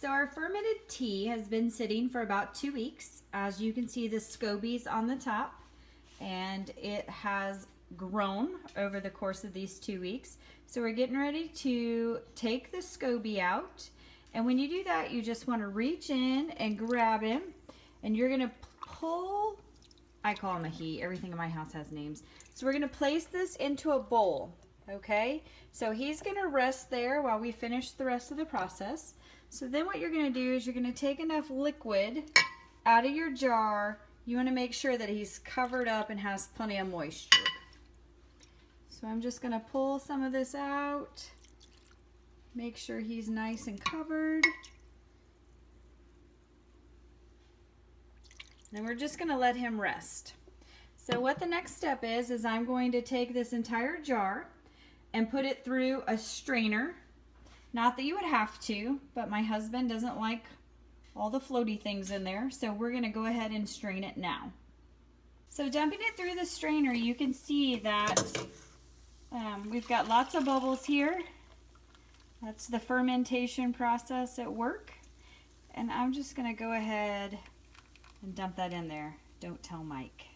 So our fermented tea has been sitting for about 2 weeks. As you can see, the scobies on the top, and it has grown over the course of these 2 weeks. So we're getting ready to take the SCOBY out. And when you do that, you just want to reach in and grab him, and you're going to pull, I call him a he, everything in my house has names. So we're going to place this into a bowl, okay? So he's going to rest there while we finish the rest of the process. So then what you're going to do is you're going to take enough liquid out of your jar. You want to make sure that he's covered up and has plenty of moisture. So I'm just going to pull some of this out. Make sure he's nice and covered. And we're just going to let him rest. So what the next step is I'm going to take this entire jar and put it through a strainer. Not that you would have to, but my husband doesn't like all the floaty things in there, so we're going to go ahead and strain it now. So dumping it through the strainer, you can see that we've got lots of bubbles here. That's the fermentation process at work. And I'm just going to go ahead and dump that in there. Don't tell Mike.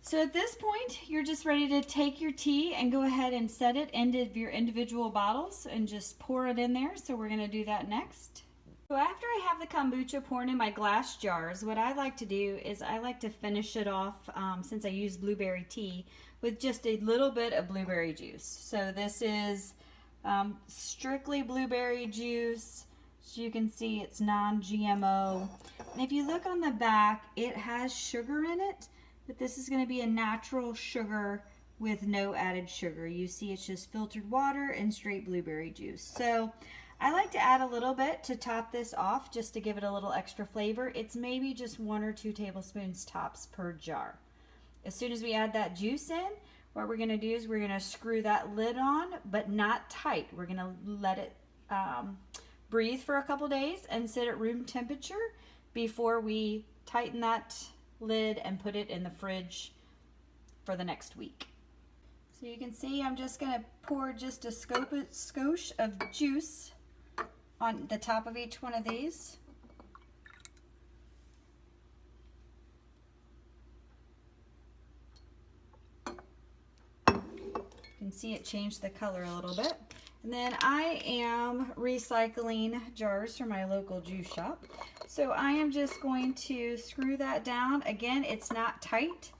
So at this point, you're just ready to take your tea and go ahead and set it into your individual bottles and just pour it in there. So we're going to do that next. So after I have the kombucha poured in my glass jars, what I like to do is I like to finish it off, since I use blueberry tea, with just a little bit of blueberry juice. So this is strictly blueberry juice. As you can see, it's non-GMO. And if you look on the back, it has sugar in it, but this is going to be a natural sugar with no added sugar. You see it's just filtered water and straight blueberry juice. So I like to add a little bit to top this off just to give it a little extra flavor. It's maybe just 1 or 2 tablespoons tops per jar. As soon as we add that juice in, what we're going to do is we're going to screw that lid on, but not tight. We're going to let it breathe for a couple days and sit at room temperature before we tighten that lid and put it in the fridge for the next week. So you can see I'm just going to pour just a skosh of juice on the top of each one of these. You can see it changed the color a little bit. And then I am recycling jars from my local juice shop. So I am just going to screw that down. Again, it's not tight.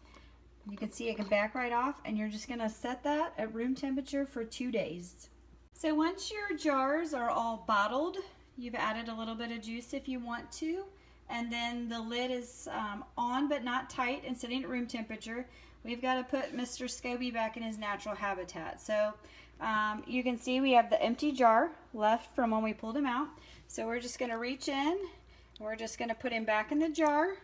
You can see it can back right off, and you're just going to set that at room temperature for 2 days. So once your jars are all bottled, you've added a little bit of juice if you want to, and then the lid is on but not tight and sitting at room temperature. We've got to put Mr. SCOBY back in his natural habitat. So you can see we have the empty jar left from when we pulled him out. So we're just going to reach in, we're just going to put him back in the jar.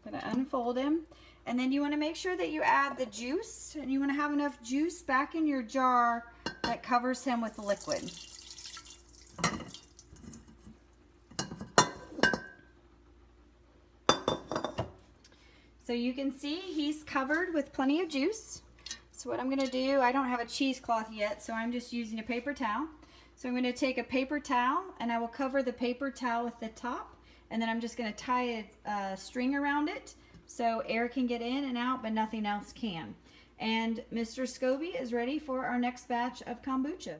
Going to unfold him, and then you want to make sure that you add the juice, and you want to have enough juice back in your jar that covers him with liquid. So you can see he's covered with plenty of juice. So what I'm going to do, I don't have a cheesecloth yet, so I'm just using a paper towel. So I'm going to take a paper towel, and I will cover the paper towel with the top. And then I'm just going to tie a string around it so air can get in and out, but nothing else can. And Mr. SCOBY is ready for our next batch of kombucha.